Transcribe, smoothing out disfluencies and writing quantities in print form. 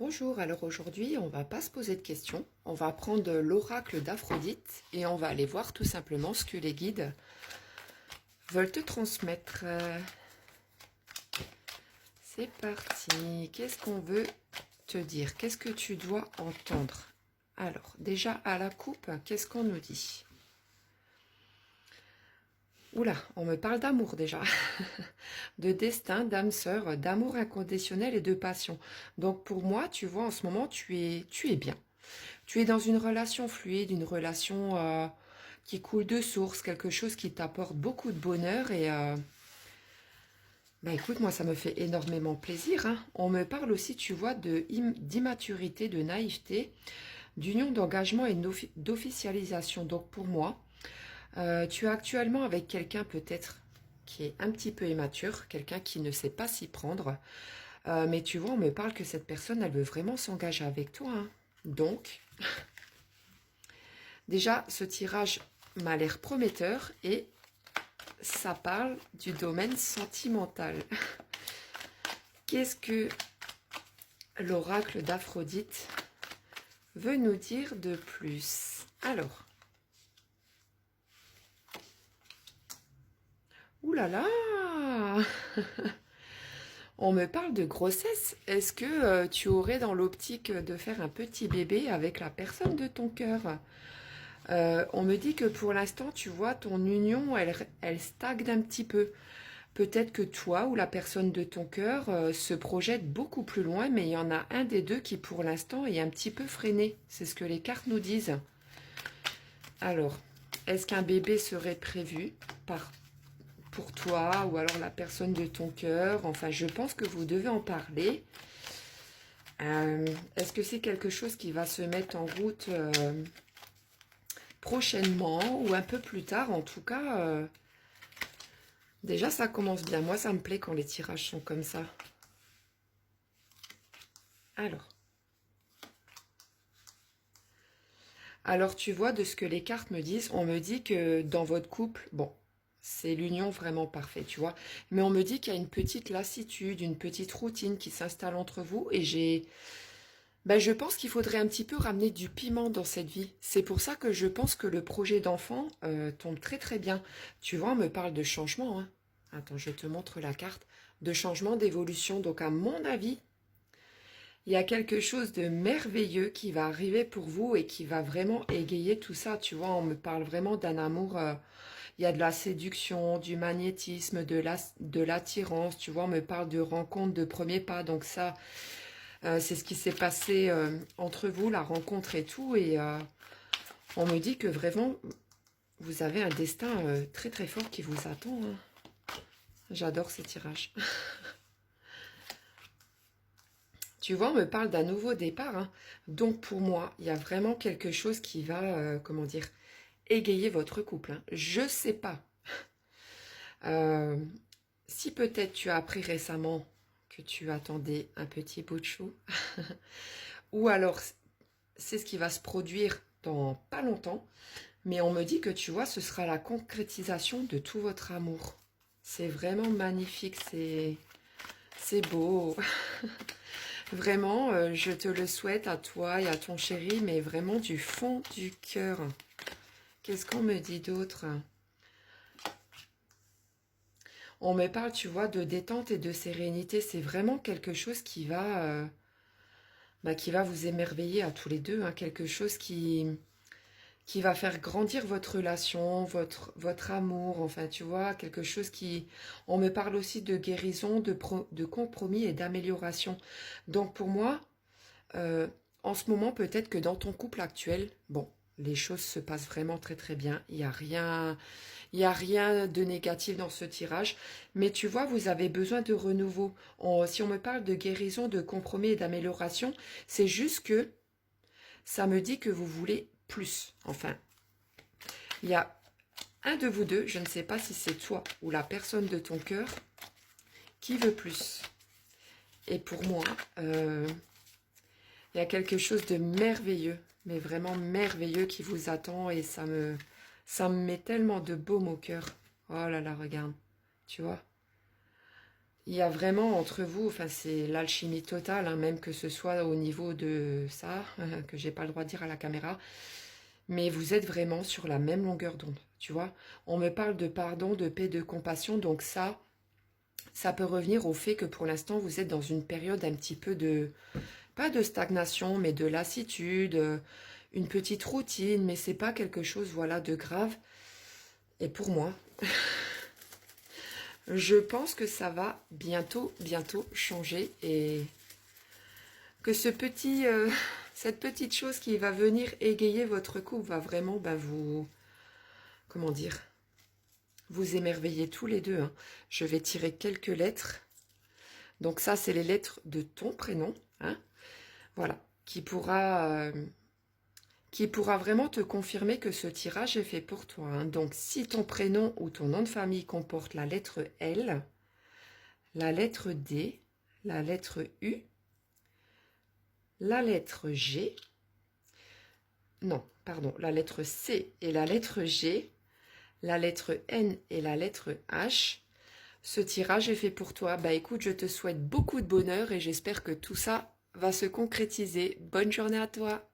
Bonjour, alors aujourd'hui on va pas se poser de questions, on va prendre l'oracle d'Aphrodite et on va aller voir tout simplement ce que les guides veulent te transmettre. C'est parti, qu'est-ce qu'on veut te dire? Qu'est-ce que tu dois entendre? Alors déjà à la coupe, qu'est-ce qu'on nous dit? Oula, on me parle d'amour déjà, de destin, d'âme sœur, d'amour inconditionnel et de passion. Donc pour moi, tu vois, en ce moment, tu es bien. Tu es dans une relation fluide, une relation qui coule de source, quelque chose qui t'apporte beaucoup de bonheur et bah écoute, moi ça me fait énormément plaisir, hein. On me parle aussi, tu vois, d'immaturité, de naïveté, d'union d'engagement et d'officialisation. Donc pour moi, tu es actuellement avec quelqu'un peut-être qui est un petit peu immature, quelqu'un qui ne sait pas s'y prendre. Mais tu vois, on me parle que cette personne, elle veut vraiment s'engager avec toi, hein. Donc, déjà, ce tirage m'a l'air prometteur et ça parle du domaine sentimental. Qu'est-ce que l'oracle d'Aphrodite veut nous dire de plus? Alors, oulala, on me parle de grossesse. Est-ce que tu aurais dans l'optique de faire un petit bébé avec la personne de ton cœur? On me dit que pour l'instant, tu vois, ton union, elle stagne un petit peu. Peut-être que toi ou la personne de ton cœur se projette beaucoup plus loin, mais il y en a un des deux qui pour l'instant est un petit peu freiné. C'est ce que les cartes nous disent. Alors, est-ce qu'un bébé serait prévu pour toi ou alors la personne de ton cœur? Enfin, je pense que vous devez en parler. Est-ce que c'est quelque chose qui va se mettre en route prochainement ou un peu plus tard? En tout cas, déjà ça commence bien. Moi, ça me plaît quand les tirages sont comme ça. Alors, tu vois, de ce que les cartes me disent, on me dit que dans votre couple, bon, c'est l'union vraiment parfaite, tu vois. Mais on me dit qu'il y a une petite lassitude, une petite routine qui s'installe entre vous. Et je pense qu'il faudrait un petit peu ramener du piment dans cette vie. C'est pour ça que je pense que le projet d'enfant tombe très très bien. Tu vois, on me parle de changement, hein. Attends, je te montre la carte. De changement, d'évolution. Donc, à mon avis, il y a quelque chose de merveilleux qui va arriver pour vous et qui va vraiment égayer tout ça. Tu vois, on me parle vraiment d'un amour. Il y a de la séduction, du magnétisme, de l'attirance. Tu vois, on me parle de rencontre, de premier pas. Donc ça, c'est ce qui s'est passé entre vous, la rencontre et tout. Et on me dit que vraiment, vous avez un destin très très fort qui vous attend, hein. J'adore ces tirages. Tu vois, on me parle d'un nouveau départ, hein. Donc pour moi, il y a vraiment quelque chose qui va, comment dire, égayer votre couple, hein. Je sais pas. Euh, Si peut-être tu as appris récemment que tu attendais un petit bout de chou, ou alors c'est ce qui va se produire dans pas longtemps, mais on me dit que tu vois, ce sera la concrétisation de tout votre amour. C'est vraiment magnifique, c'est beau. Vraiment, je te le souhaite à toi et à ton chéri, mais vraiment du fond du cœur. Qu'est-ce qu'on me dit d'autre? On me parle, tu vois, de détente et de sérénité. C'est vraiment quelque chose qui va vous émerveiller à tous les deux, hein. Quelque chose qui va faire grandir votre relation, votre amour. Enfin, tu vois, quelque chose qui... On me parle aussi de guérison, de compromis et d'amélioration. Donc pour moi, en ce moment, peut-être que dans ton couple actuel, bon, les choses se passent vraiment très très bien. Il y a rien de négatif dans ce tirage. Mais tu vois, vous avez besoin de renouveau. Si on me parle de guérison, de compromis et d'amélioration, c'est juste que ça me dit que vous voulez plus. Enfin, il y a un de vous deux, je ne sais pas si c'est toi ou la personne de ton cœur, qui veut plus. Et pour moi, il y a quelque chose de merveilleux, mais vraiment merveilleux qui vous attend et ça me met tellement de baume au cœur. Oh là là, regarde, tu vois. il y a vraiment entre vous, enfin c'est l'alchimie totale, hein, même que ce soit au niveau de ça, que j'ai pas le droit de dire à la caméra, mais vous êtes vraiment sur la même longueur d'onde, tu vois. On me parle de pardon, de paix, de compassion, donc ça peut revenir au fait que pour l'instant vous êtes dans une période un petit peu de, pas de stagnation, mais de lassitude, une petite routine, mais c'est pas quelque chose, voilà, de grave. Et pour moi, je pense que ça va bientôt changer et que cette petite chose qui va venir égayer votre couple va vraiment vous, comment dire, vous émerveiller tous les deux, hein. Je vais tirer quelques lettres. Donc ça, c'est les lettres de ton prénom, hein, voilà, qui pourra vraiment te confirmer que ce tirage est fait pour toi, hein. Donc si ton prénom ou ton nom de famille comporte la lettre L, la lettre D, la lettre U, la lettre G, non, pardon, la lettre C et la lettre G, la lettre N et la lettre H, ce tirage est fait pour toi. Bah écoute, je te souhaite beaucoup de bonheur et j'espère que tout ça va se concrétiser. Bonne journée à toi!